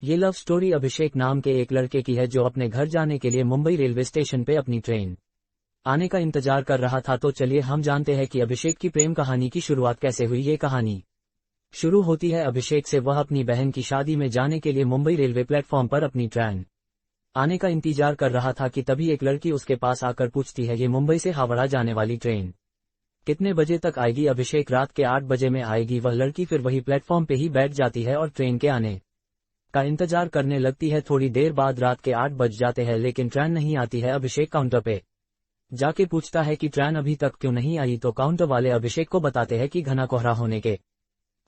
ये love story अभिषेक नाम के एक लड़के की है जो अपने घर जाने के लिए मुंबई रेलवे स्टेशन पे अपनी ट्रेन आने का इंतजार कर रहा था। तो चलिए हम जानते हैं कि अभिषेक की प्रेम कहानी की शुरुआत कैसे हुई। ये कहानी शुरू होती है अभिषेक से। वह अपनी बहन की शादी में जाने के लिए मुंबई रेलवे प्लेटफॉर्म पर अपनी ट्रेन आने का इंतजार कर रहा था कि तभी एक लड़की उसके पास आकर पूछती है, ये मुंबई से हावड़ा जाने वाली ट्रेन कितने बजे तक आएगी? अभिषेक रात के 8 बजे में आएगी। वह लड़की फिर वही प्लेटफॉर्म पे ही बैठ जाती है और ट्रेन के आने का इंतजार करने लगती है। थोड़ी देर बाद रात के 8 बज जाते हैं लेकिन ट्रेन नहीं आती है। अभिषेक काउंटर पे जाके पूछता है कि ट्रेन अभी तक क्यों नहीं आई, तो काउंटर वाले अभिषेक को बताते हैं कि घना कोहरा होने के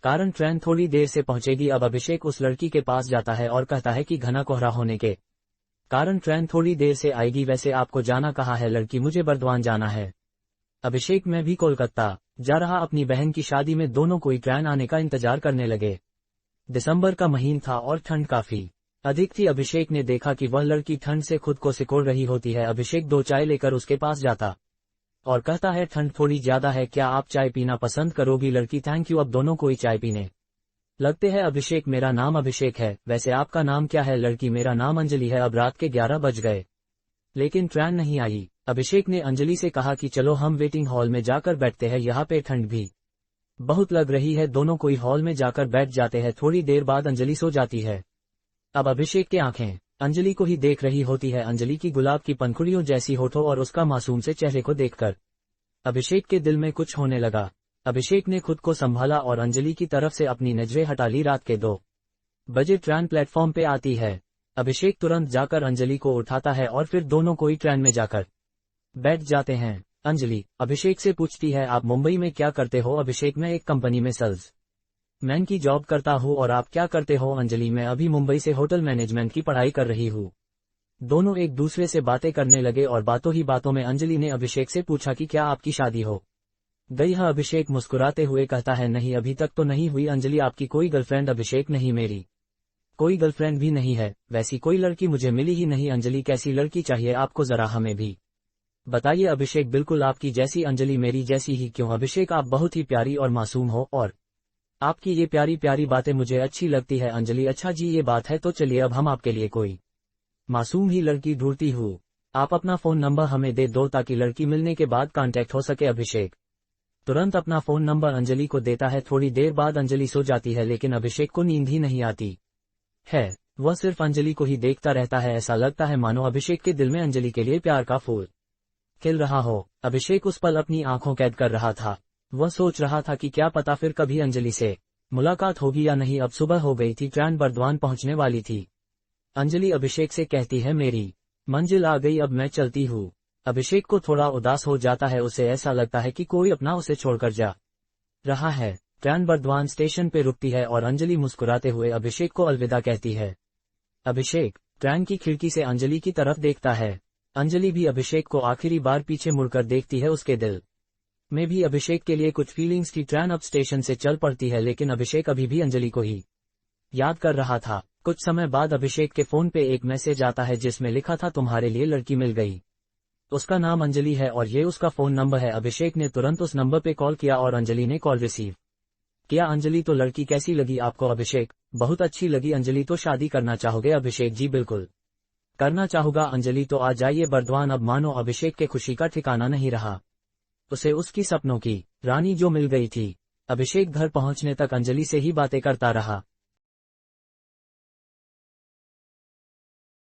कारण ट्रेन थोड़ी देर से पहुंचेगी। अब अभिषेक उस लड़की के पास जाता है और कहता है कि घना कोहरा होने के कारण ट्रेन थोड़ी देर से आएगी। वैसे आपको जाना कहाँ है? लड़की, मुझे बर्दवान जाना है। अभिषेक, मैं भी कोलकाता जा रहा। अपनी बहन की शादी में दोनों कोई ट्रेन आने का इंतजार करने लगे। दिसंबर का महीना था और ठंड काफी अधिक थी। अभिषेक ने देखा कि वह लड़की ठंड से खुद को सिकोड़ रही होती है। अभिषेक 2 चाय लेकर उसके पास जाता और कहता है, ठंड थोड़ी ज्यादा है, क्या आप चाय पीना पसंद करोगी? लड़की, थैंक यू। अब दोनों कोई चाय पीने लगते हैं। अभिषेक, मेरा नाम अभिषेक है, वैसे आपका नाम क्या है? लड़की, मेरा नाम अंजलि है। अब रात के 11 बज गए लेकिन ट्रेन नहीं आई। अभिषेक ने अंजलि से कहा कि चलो हम वेटिंग हॉल में जाकर बैठते हैं, यहाँ पे ठंड भी बहुत लग रही है। दोनों कोई हॉल में जाकर बैठ जाते हैं। थोड़ी देर बाद अंजलि सो जाती है। अब अभिषेक की आंखें अंजलि को ही देख रही होती है। अंजलि की गुलाब की पंखुड़ियों जैसी होठों और उसका मासूम से चेहरे को देखकर अभिषेक के दिल में कुछ होने लगा। अभिषेक ने खुद को संभाला और अंजलि की तरफ से अपनी नजरें हटा ली। रात के 2 बजे ट्रेन प्लेटफॉर्म पे आती है। अभिषेक तुरंत जाकर अंजलि को उठाता है और फिर दोनों कोई ट्रेन में जाकर बैठ जाते हैं। अंजलि अभिषेक से पूछती है, आप मुंबई में क्या करते हो? अभिषेक, मैं एक कंपनी में सेल्स मैन की जॉब करता हूँ। और आप क्या करते हो? अंजलि, मैं अभी मुंबई से होटल मैनेजमेंट की पढ़ाई कर रही हूँ। दोनों एक दूसरे से बातें करने लगे और बातों ही बातों में अंजलि ने अभिषेक से पूछा कि क्या आपकी शादी हो गई है? अभिषेक मुस्कुराते हुए कहता है, नहीं, अभी तक तो नहीं हुई। अंजलि, आपकी कोई गर्लफ्रेंड? अभिषेक, नहीं, मेरी कोई गर्लफ्रेंड भी नहीं है, वैसी कोई लड़की मुझे मिली ही नहीं। अंजलि, कैसी लड़की चाहिए आपको, जरा हमें भी बताइए। अभिषेक, बिल्कुल आपकी जैसी। अंजलि, मेरी जैसी ही क्यों? अभिषेक, आप बहुत ही प्यारी और मासूम हो और आपकी ये प्यारी प्यारी बातें मुझे अच्छी लगती है। अंजलि, अच्छा जी, ये बात है, तो चलिए अब हम आपके लिए कोई मासूम ही लड़की ढूंढती हूँ। आप अपना फोन नंबर हमें दे दो ताकि लड़की मिलने के बाद कांटेक्ट हो सके। अभिषेक तुरंत अपना फोन नंबर अंजलि को देता है। थोड़ी देर बाद अंजलि सो जाती है लेकिन अभिषेक को नींद ही नहीं आती है। वह सिर्फ अंजलि को ही देखता रहता है। ऐसा लगता है मानो अभिषेक के दिल में अंजलि के लिए प्यार का फूल खिल रहा हो। अभिषेक उस पल अपनी आंखों कैद कर रहा था। वह सोच रहा था कि क्या पता फिर कभी अंजलि से मुलाकात होगी या नहीं। अब सुबह हो गई थी, ट्रेन बर्दवान पहुंचने वाली थी। अंजलि अभिषेक से कहती है, मेरी मंजिल आ गई, अब मैं चलती हूँ। अभिषेक को थोड़ा उदास हो जाता है। उसे ऐसा लगता है कि कोई अपना उसे छोड़कर जा रहा है। ट्रेन बर्दवान स्टेशन पे रुकती है और अंजलि मुस्कुराते हुए अभिषेक को अलविदा कहती है। अभिषेक ट्रेन की खिड़की से अंजलि की तरफ देखता है। अंजलि भी अभिषेक को आखिरी बार पीछे मुड़कर देखती है। उसके दिल में भी अभिषेक के लिए कुछ फीलिंग्स की। ट्रेन अब स्टेशन से चल पड़ती है लेकिन अभिषेक अभी भी अंजलि को ही याद कर रहा था। कुछ समय बाद अभिषेक के फोन पे एक मैसेज आता है जिसमें लिखा था, तुम्हारे लिए लड़की मिल गई। उसका नाम अंजलि है और ये उसका फोन नंबर है। अभिषेक ने तुरंत उस नंबर पे कॉल किया और अंजलि ने कॉल रिसीव किया। अंजलि, तो लड़की कैसी लगी आपको? अभिषेक, बहुत अच्छी लगी। अंजलि, तो शादी करना चाहोगे? अभिषेक, जी बिल्कुल करना चाहूंगा। अंजलि, तो आ जाइए बर्दवान। अब मानो अभिषेक के खुशी का ठिकाना नहीं रहा। उसे उसकी सपनों की रानी जो मिल गई थी। अभिषेक घर पहुंचने तक अंजलि से ही बातें करता रहा।